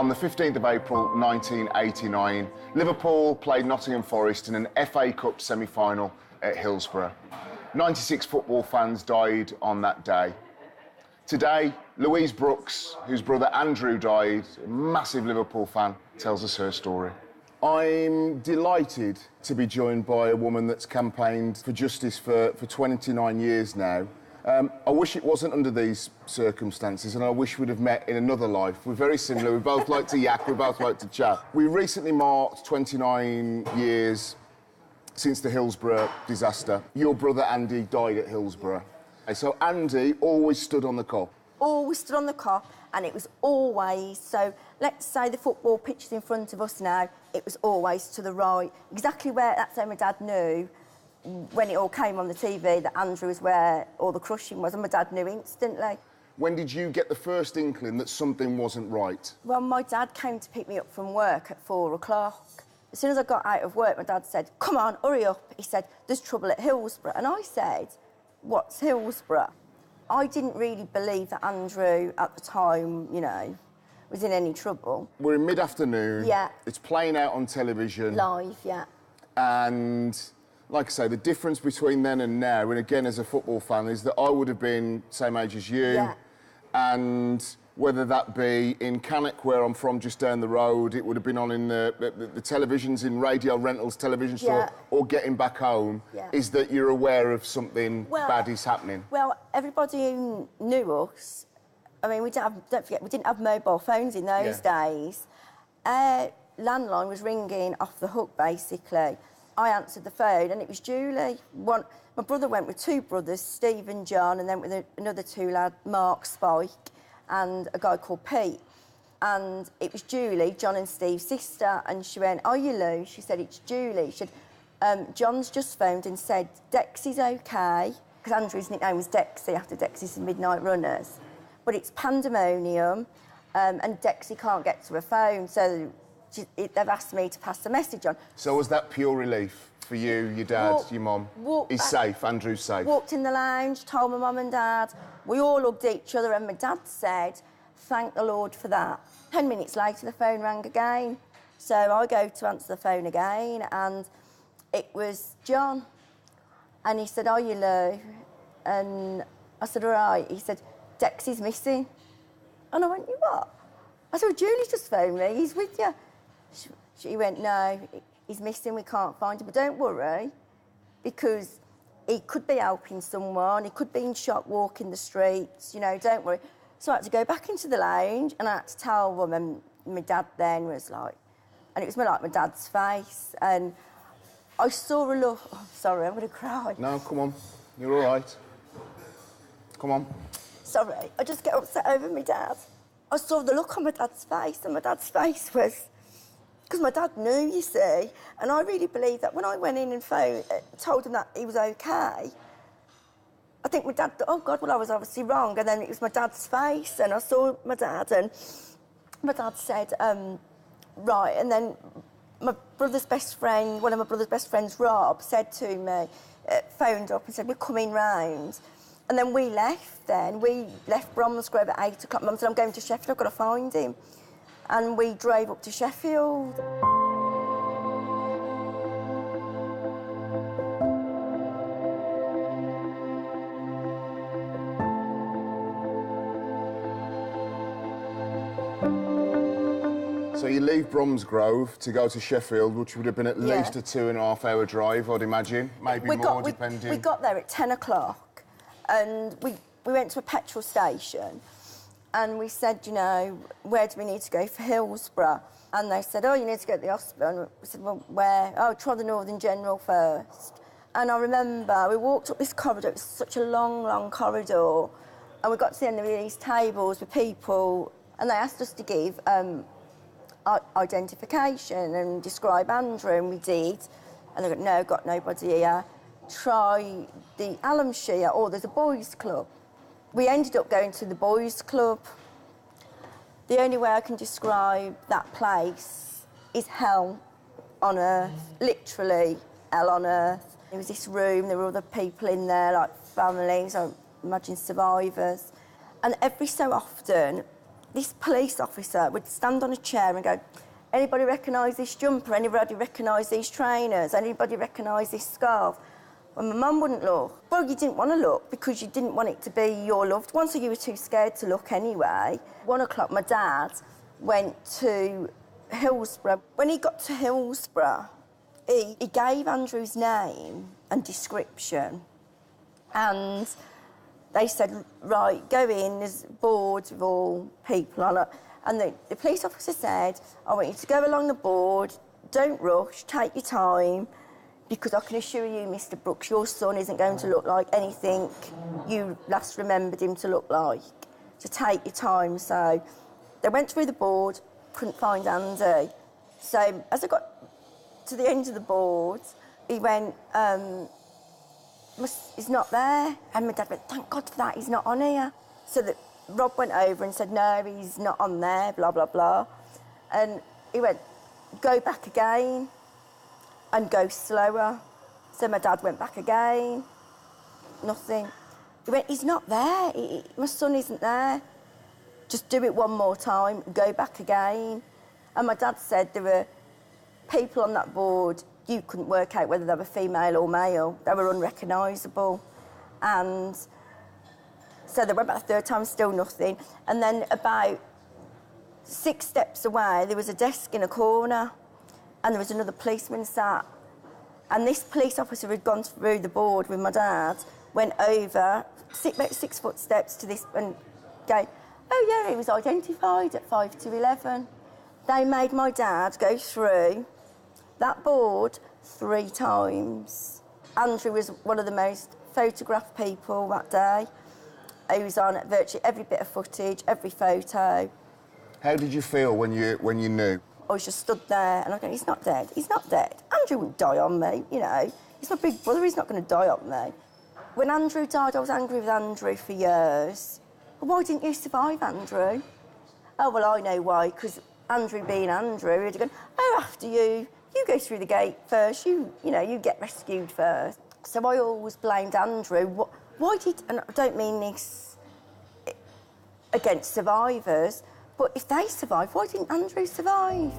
On the 15th of April 1989, Liverpool played Nottingham Forest in an FA Cup semi-final at Hillsborough. 96 football fans died on that day. Today, Louise Brooks, whose brother Andrew died, a massive Liverpool fan, tells us her story. I'm delighted to be joined by a woman that's campaigned for justice for 29 years now. I wish it wasn't under these circumstances, and I wish we'd have met in another life. We're very similar. We both like to yak, we both like to chat. We recently marked 29 years since the Hillsborough disaster. Your brother Andy died at Hillsborough. So Andy always stood on the Kop. Always stood on the Kop, and it was always, so let's say the football pitch is in front of us now, it was always to the right. Exactly where, that's how my dad knew when it all came on the TV that Andrew was where all the crushing was, and my dad knew instantly. When did you get the first inkling that something wasn't right? Well, my dad came to pick me up from work at 4 o'clock. As soon as I got out of work, my dad said, "Come on, hurry up." He said, "There's trouble at Hillsborough." And I said, "What's Hillsborough?" I didn't really believe that Andrew, at the time, you know, was in any trouble. We're in mid-afternoon. Yeah. It's playing out on television. Live, yeah. And, like I say, the difference between then and now, and again, as a football fan, is that I would have been same age as you. Yeah. And whether that be in Cannock, where I'm from, just down the road, it would have been on in the televisions in Radio Rentals television store, or getting back home, is that you're aware of something bad is happening. Well, everybody who knew us, I mean, don't forget, we didn't have mobile phones in those days. Landline was ringing off the hook, basically. I answered the phone, and it was Julie. My brother went with two brothers, Steve and John, and then with another two lads, Mark, Spike, and a guy called Pete. And it was Julie, John and Steve's sister, and she went, "Are you Lou?" She said, "It's Julie." She said, "John's just phoned and said Dexy's OK," because Andrew's nickname was Dexy after Dexy's Midnight Runners. "But it's pandemonium, and Dexy can't get to her phone, so they've asked me to pass the message on." So was that pure relief for you, your dad, your mum? He's safe, Andrew's safe. Walked in the lounge, told my mum and dad. We all hugged each other, and my dad said, "Thank the Lord for that." 10 minutes later, the phone rang again. So I go to answer the phone again, and it was John. And he said, "Are you Lou?" And I said, "All right." He said, "Dexy's missing." And I went, "You what?" I said, "Well, Julie's just phoned me. He's with you." She went, "No, he's missing. We can't find him. But don't worry, because he could be helping someone. He could be in shock walking the streets. You know, don't worry." So I had to go back into the lounge, and I had to tell them, and my dad then was like... And it was more like my dad's face, and I saw a look... Oh, sorry, I'm going to cry. No, come on. You're all right. Come on. Sorry, I just get upset over my dad. I saw the look on my dad's face, and my dad's face was... Because my dad knew, you see, and I really believe that when I went in and told him that he was OK, I think my dad thought, "Oh, God, well, I was obviously wrong." And then it was my dad's face, and I saw my dad, and my dad said, "Right." And then my brother's best friend, one of my brother's best friends, Rob, said to me, phoned up and said, "We're coming round." And then we left then. We left Bromsgrove at 8 o'clock. Mum said, "I'm going to Sheffield, I've got to find him." And we drove up to Sheffield. So you leave Bromsgrove to go to Sheffield, which would have been at least a 2.5-hour drive, I'd imagine. Maybe more, depending. We got there at 10 o'clock, and we went to a petrol station, and we said, you know, "Where do we need to go for Hillsborough?" And they said, "Oh, you need to go to the hospital." And we said, "Well, where?" "Oh, try the Northern General first." And I remember we walked up this corridor. It was such a long, long corridor, and we got to the end of these tables with people, and they asked us to give identification and describe Andrew, and we did. And they go, "No, got nobody here. Try the Alumshire, or there's a boys' club." We ended up going to the boys' club. The only way I can describe that place is hell on earth, literally hell on earth. There was this room, there were other people in there, like families, I imagine survivors. And every so often, this police officer would stand on a chair and go, anybody recognise this jumper? Anybody recognise these trainers? Anybody recognise this scarf? And my mum wouldn't look. Well, you didn't want to look because you didn't want it to be your loved one, so you were too scared to look anyway. 1 o'clock, my dad went to Hillsborough. When he got to Hillsborough, he gave Andrew's name and description, and they said, right, go in, there's boards with all people on it. And the police officer said, I want you to go along the board, don't rush, take your time, because I can assure you, Mr. Brooks, your son isn't going to look like anything you last remembered him to look like. So take your time. So they went through the board, couldn't find Andy. So as I got to the end of the board, he went, he's not there. And my dad went, thank God for that, he's not on here. So Rob went over and said, no, he's not on there, blah, blah, blah. And he went, go back again and go slower. So my dad went back again, nothing. He went, he's not there, my son isn't there. Just do it one more time, go back again. And my dad said there were people on that board, you couldn't work out whether they were female or male. They were unrecognisable. And so they went back the third time, still nothing. And then about 6 steps away, there was a desk in a corner and there was another policeman sat. And this police officer had gone through the board with my dad, went over, about 6 foot steps to this and going, oh yeah, he was identified at 5 to 11. They made my dad go through that board 3 times. Andrew was one of the most photographed people that day. He was on virtually every bit of footage, every photo. How did you feel when you knew? I was just stood there and I go, he's not dead, he's not dead. Andrew wouldn't die on me, you know. He's my big brother, he's not going to die on me. When Andrew died, I was angry with Andrew for years. Well, why didn't you survive, Andrew? Oh, well, I know why, because Andrew being Andrew, he'd have gone, oh, after you go through the gate first, you know, you get rescued first. So I always blamed Andrew. Why did, and I don't mean this against survivors, but if they survived, why didn't Andrew survive?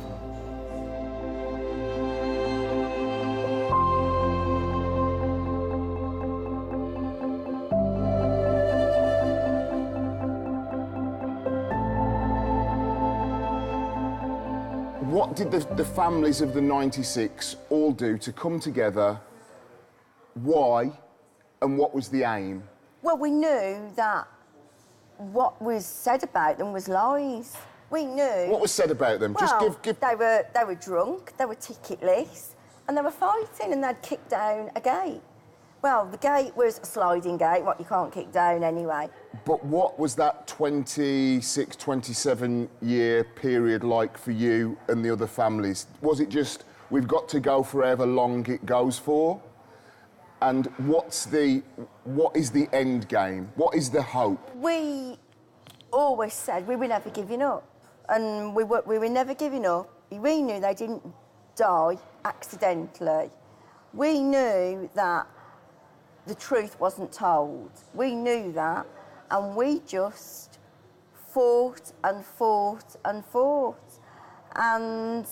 What did the families of the 96 all do to come together? Why? And what was the aim? Well, we knew that what was said about them was lies. We knew. What was said about them? Well, Just give... They were drunk, they were ticketless, and they were fighting, and they'd kicked down a gate. Well, the gate was a sliding gate, what you can't kick down anyway. But what was that 26, 27-year period like for you and the other families? Was it just, we've got to go for however long it goes for? And what is the end game? What is the hope? We always said we were never giving up. And we were never giving up. We knew they didn't die accidentally. We knew that the truth wasn't told. We knew that, and we just fought and fought and fought. And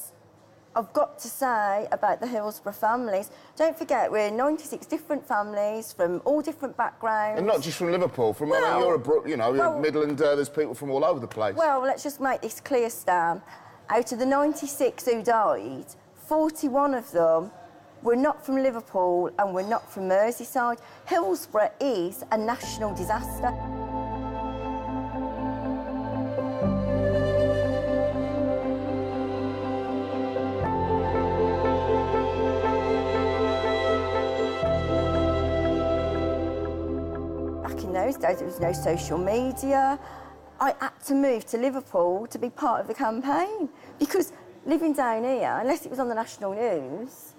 I've got to say about the Hillsborough families, don't forget we're 96 different families from all different backgrounds. And not just from Liverpool, from, I mean, you're Midland, there's people from all over the place. Well, let's just make this clear, Stan. Out of the 96 who died, 41 of them were not from Liverpool and were not from Merseyside. Hillsborough is a national disaster. Back in those days, there was no social media. I had to move to Liverpool to be part of the campaign because living down here, unless it was on the national news,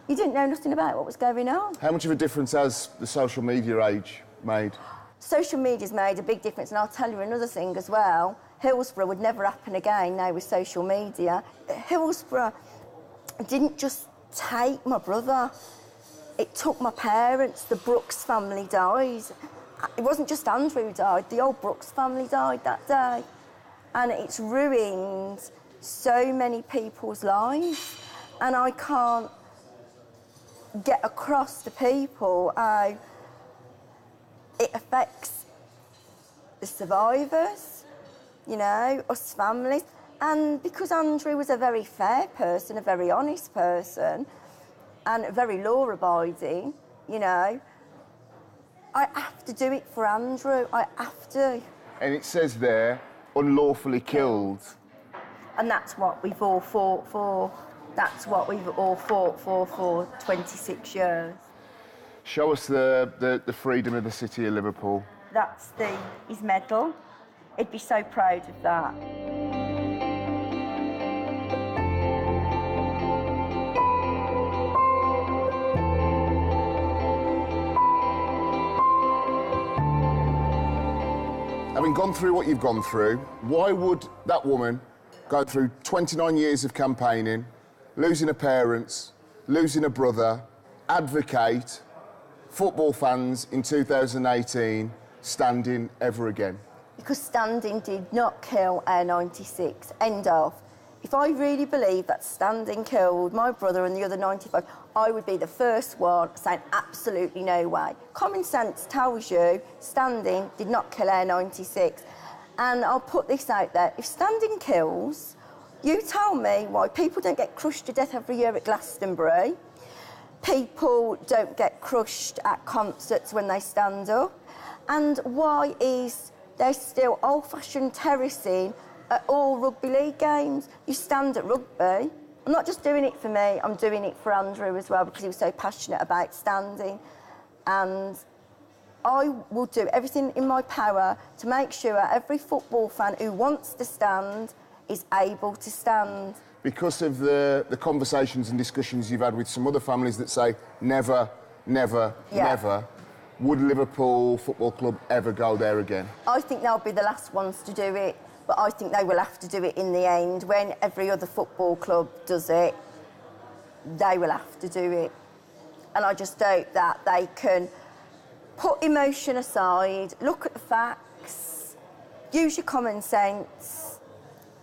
you didn't know nothing about what was going on. How much of a difference has the social media age made? Social media's made a big difference, and I'll tell you another thing as well. Hillsborough would never happen again now with social media. Hillsborough didn't just take my brother, it took my parents. The Brooks family died. It wasn't just Andrew who died, the old Brooks family died that day. and it's ruined so many people's lives, and I can't get across to people how it affects the survivors, you know, us families. And because Andrew was a very fair person, a very honest person, and very law-abiding, you know, I have to do it for Andrew. I have to. And it says there, unlawfully killed. And that's what we've all fought for. That's what we've all fought for 26 years. Show us the freedom of the city of Liverpool. That's his medal. He'd be so proud of that. Having gone through what you've gone through, why would that woman go through 29 years of campaigning, losing her parents, losing a brother, advocate football fans in 2018 standing ever again? Because standing did not kill our 96. End of. If I really believed that standing killed my brother and the other 95, I would be the first one saying absolutely no way. Common sense tells you standing did not kill our 96. And I'll put this out there. If standing kills, you tell me why people don't get crushed to death every year at Glastonbury. People don't get crushed at concerts when they stand up. And why is there still old-fashioned terracing at all rugby league games? You stand at rugby. I'm not just doing it for me, I'm doing it for Andrew as well, because he was so passionate about standing. And I will do everything in my power to make sure every football fan who wants to stand is able to stand. Because of the conversations and discussions you've had with some other families that say never, never, never, would Liverpool Football Club ever go there again? I think they'll be the last ones to do it, but I think they will have to do it in the end. When every other football club does it, they will have to do it. And I just hope that they can put emotion aside, look at the facts, use your common sense,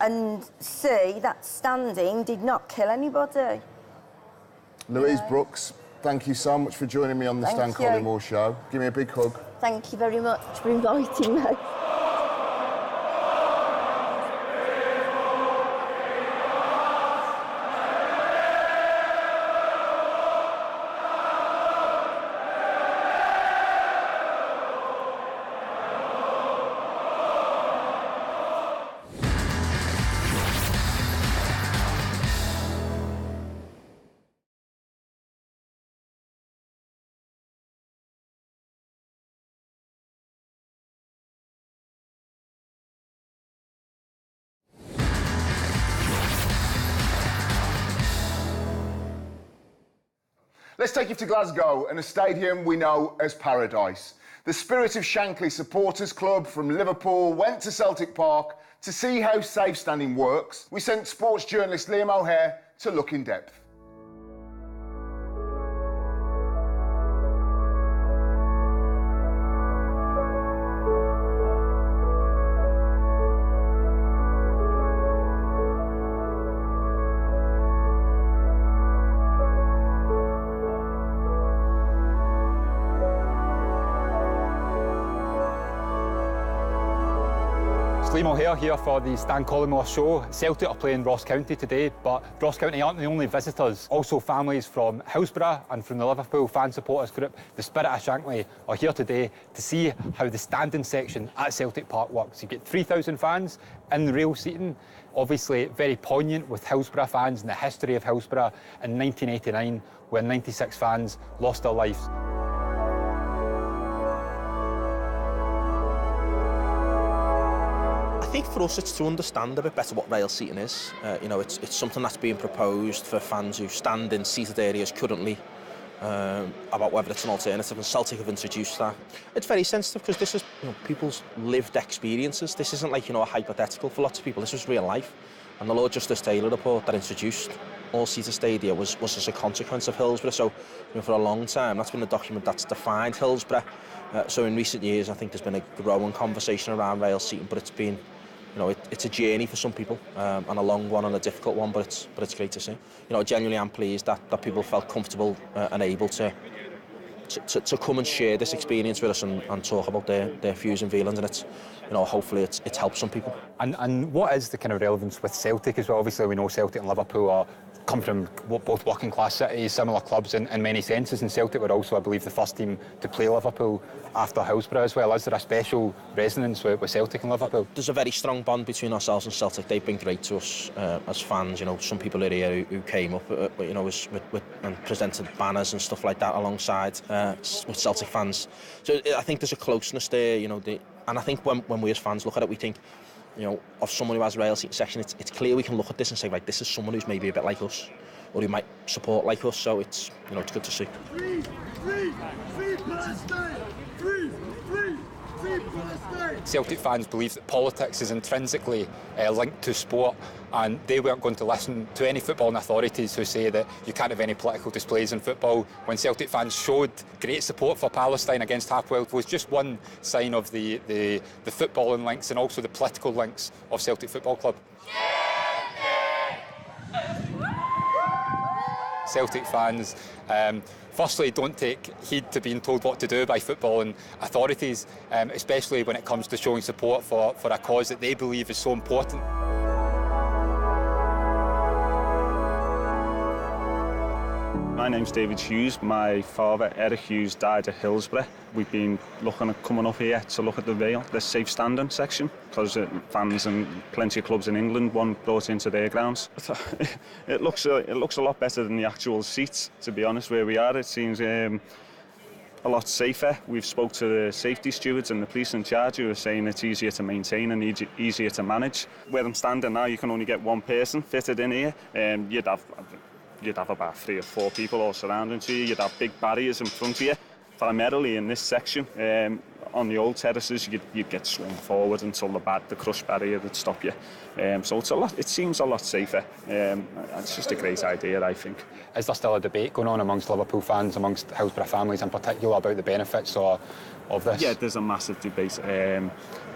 and see that standing did not kill anybody. Louise Brooks, thank you so much for joining me on the Stan Collymore Show. Give me a big hug. Thank you very much for inviting me. Let's take you to Glasgow and a stadium we know as Paradise. The Spirit of Shankly Supporters Club from Liverpool went to Celtic Park to see how safe standing works. We sent sports journalist Liam O'Hare to look in depth. Liam O'Hare here for the Stan Collymore Show. Celtic are playing Ross County today, but Ross County aren't the only visitors. Also families from Hillsborough and from the Liverpool fan supporters group, the Spirit of Shankly, are here today to see how the standing section at Celtic Park works. You get 3,000 fans in the rail seating. Obviously very poignant with Hillsborough fans and the history of Hillsborough in 1989, where 96 fans lost their lives. I think for us it's to understand a bit better what rail seating is. You know, it's something that's being proposed for fans who stand in seated areas currently, about whether it's an alternative, and Celtic have introduced that. It's very sensitive because this is, you know, people's lived experiences. This isn't like, you know, a hypothetical for lots of people. This is real life. And the Lord Justice Taylor report that introduced all-seater stadia was as a consequence of Hillsborough. So, you know, for a long time, that's been the document that's defined Hillsborough. So in recent years, I think there's been a growing conversation around rail seating, but it's been it's a journey for some people, and a long one and a difficult one, but it's great to see. I genuinely am pleased that people felt comfortable and able to come and share this experience with us and talk about their views and feelings, and it's hopefully it's helped some people. And what is the kind of relevance with Celtic as well? Obviously we know Celtic and Liverpool come from both working class cities, similar clubs in many senses, and Celtic were also, I believe, the first team to play Liverpool after Hillsborough as well. Is there a special resonance with Celtic and Liverpool? There's a very strong bond between ourselves and Celtic. They've been great to us as fans. Some people are here who came up and presented banners and stuff like that alongside with Celtic fans. So I think there's a closeness there, and I think when we as fans look at it, we think, of someone who has rail seat section, it's clear we can look at this and say, right, this is someone who's maybe a bit like us, or who might support like us. So it's good to see. Celtic fans believe that politics is intrinsically linked to sport, and they weren't going to listen to any footballing authorities who say that you can't have any political displays in football. When Celtic fans showed great support for Palestine against Hapoel, was just one sign of the footballing links and also the political links of Celtic Football Club. Celtic fans firstly don't take heed to being told what to do by footballing authorities, especially when it comes to showing support for a cause that they believe is so important. My name's David Hughes. My father, Eric Hughes, died at Hillsborough. We've been looking at coming up here to look at the rail, the safe standing section, because fans and plenty of clubs in England want brought into their grounds. It looks a lot better than the actual seats, to be honest, where we are. It seems a lot safer. We've spoke to the safety stewards and the police in charge who are saying it's easier to maintain and easier to manage. Where I'm standing now, you can only get one person fitted in here. You'd have about 3 or 4 people all surrounding you. You'd have big barriers in front of you. Primarily in this section, on the old terraces, you'd get swung forward until the crush barrier would stop you. So it seems a lot safer. It's just a great idea, I think. Is there still a debate going on amongst Liverpool fans, amongst Hillsborough families in particular, about the benefits of this? Yeah, there's a massive debate.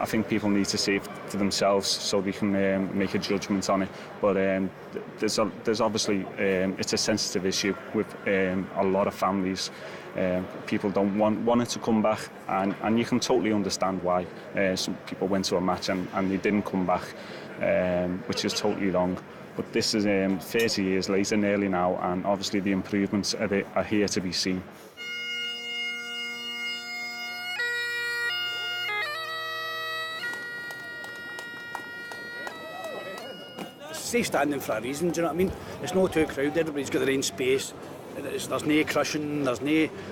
I think people need to see it for themselves so they can make a judgment on it. But there's obviously, it's a sensitive issue with a lot of families. People don't want it to come back, and you can totally understand why. Some people went to a match and they didn't come back, which is totally wrong. But this is 30 years later nearly now, and obviously the improvements are here to be seen. Safe standing for a reason, do you know what I mean? It's not too crowded, everybody's got their own space. There's no crushing, there isn't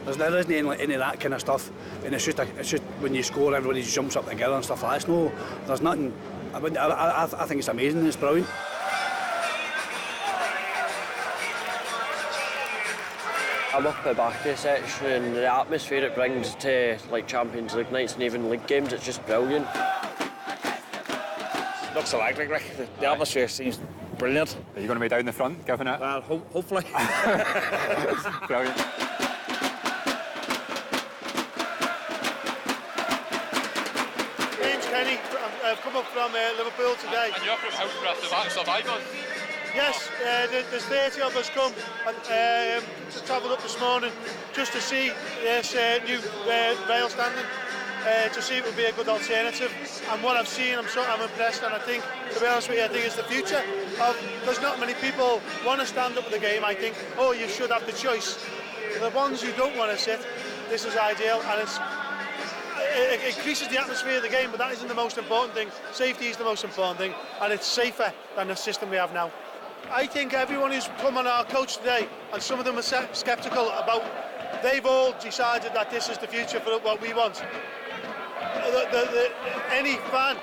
any of that kind of stuff. And it's just when you score, everybody just jumps up together and stuff like that. There's nothing. I think it's amazing, it's brilliant. I'm up the back of the section, and the atmosphere it brings to Champions League nights and even league games, it's just brilliant. Looks electric, like the atmosphere seems brilliant. Are you going to be down the front giving it? Well, hopefully. Brilliant. Name's Kenny. I've come up from Liverpool today. And you're from Hillsborough, the back survivors? Yes, there's 30 of us come to travel up this morning just to see this new rail standing. To see it would be a good alternative, and what I've seen, I'm impressed, and I think, to be honest with you, I think it's the future. There's not many people want to stand up at the game. I think, you should have the choice. The ones who don't want to sit, this is ideal, and it increases the atmosphere of the game, but that isn't the most important thing. Safety is the most important thing, and it's safer than the system we have now. I think everyone who's come on our coach today, and some of them are sceptical about, they've all decided that this is the future for what we want. Any fan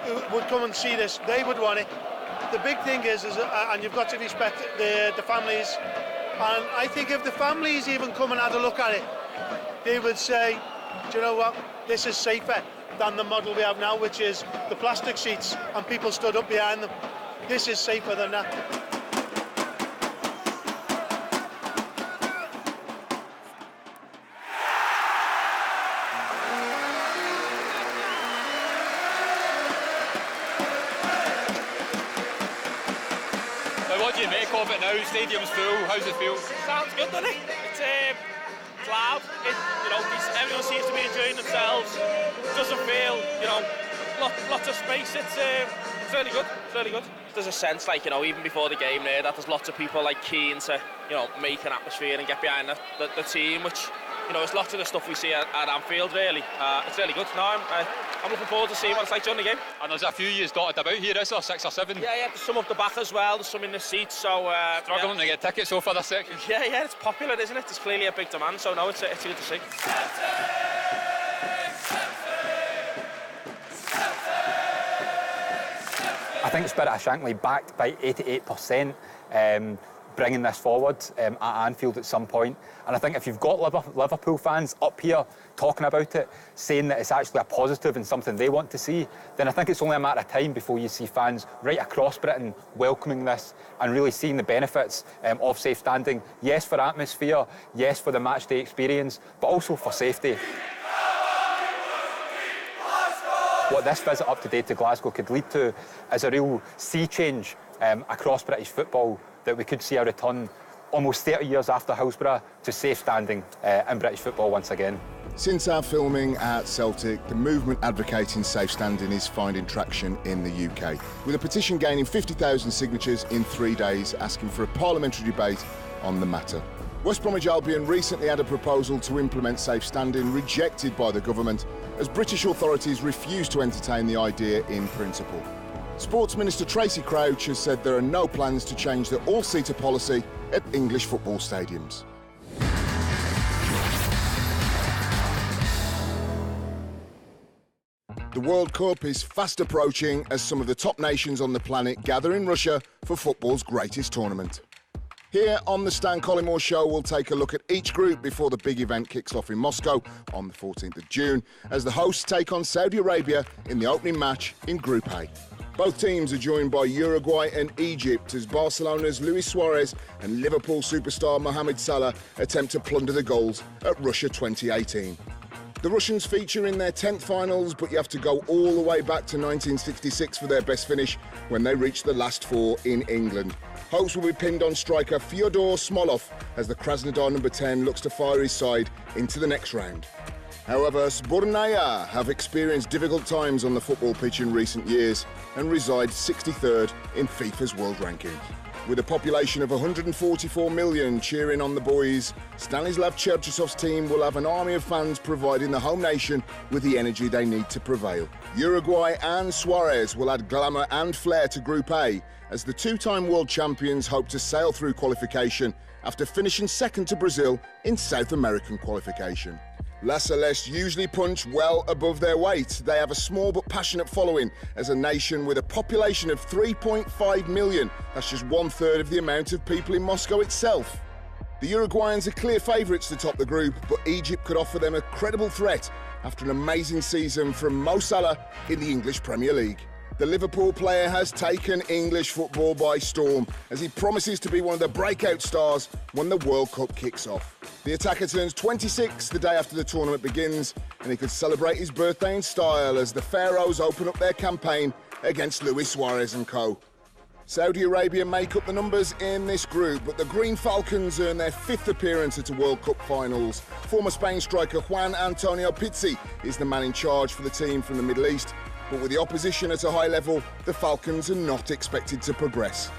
who would come and see this, they would want it. The big thing is and you've got to respect the families, and I think if the families even come and had a look at it, they would say, do you know what, this is safer than the model we have now, which is the plastic seats and people stood up behind them. This is safer than that. of it now. Stadium's full. How's it feel? Sounds good, doesn't it? It's loud. Everyone seems to be enjoying themselves. It doesn't feel, lots of space. It's really good. It's really good. There's a sense, like, even before the game there, that there's lots of people like keen to, make an atmosphere and get behind the team, which, it's lots of the stuff we see at Anfield, really. It's really good. No, I'm looking forward to seeing what it's like during the game. And there's a few years dotted about here, is there? 6 or 7? Yeah, there's some up the back as well, there's some in the seats, so... Struggling to get tickets so for this section? Yeah, it's popular, isn't it? There's clearly a big demand, so no, it's good to see. I think Spirit of Shankly, backed by 88%, bringing this forward at Anfield at some point. And I think if you've got Liverpool fans up here talking about it, saying that it's actually a positive and something they want to see, then I think it's only a matter of time before you see fans right across Britain welcoming this and really seeing the benefits of safe standing. Yes, for atmosphere, yes, for the match day experience, but also for safety. What this visit up today to Glasgow could lead to is a real sea change across British football, that we could see a return almost 30 years after Hillsborough to safe standing in British football once again. Since our filming at Celtic, the movement advocating safe standing is finding traction in the UK, with a petition gaining 50,000 signatures in 3 days asking for a parliamentary debate on the matter. West Bromwich Albion recently had a proposal to implement safe standing rejected by the government, as British authorities refused to entertain the idea in principle. Sports Minister Tracy Crouch has said there are no plans to change the all-seater policy at English football stadiums. The World Cup is fast approaching as some of the top nations on the planet gather in Russia for football's greatest tournament. Here on the Stan Collymore Show, we'll take a look at each group before the big event kicks off in Moscow on the 14th of June, as the hosts take on Saudi Arabia in the opening match in Group A. Both teams are joined by Uruguay and Egypt as Barcelona's Luis Suarez and Liverpool superstar Mohamed Salah attempt to plunder the goals at Russia 2018. The Russians feature in their 10th finals, but you have to go all the way back to 1966 for their best finish when they reached the last 4 in England. Hopes will be pinned on striker Fyodor Smolov as the Krasnodar number 10 looks to fire his side into the next round. However, Sbornaya have experienced difficult times on the football pitch in recent years and reside 63rd in FIFA's world rankings. With a population of 144 million cheering on the boys, Stanislav Cherchesov's team will have an army of fans providing the home nation with the energy they need to prevail. Uruguay and Suarez will add glamour and flair to Group A as the two-time world champions hope to sail through qualification after finishing second to Brazil in South American qualification. La Celeste usually punch well above their weight. They have a small but passionate following as a nation with a population of 3.5 million. That's just 1/3 of the amount of people in Moscow itself. The Uruguayans are clear favourites to top the group, but Egypt could offer them a credible threat after an amazing season from Mo Salah in the English Premier League. The Liverpool player has taken English football by storm as he promises to be one of the breakout stars when the World Cup kicks off. The attacker turns 26 the day after the tournament begins, and he could celebrate his birthday in style as the Pharaohs open up their campaign against Luis Suarez and co. Saudi Arabia make up the numbers in this group, but the Green Falcons earn their 5th appearance at a World Cup finals. Former Spain striker Juan Antonio Pizzi is the man in charge for the team from the Middle East, but with the opposition at a high level, the Falcons are not expected to progress.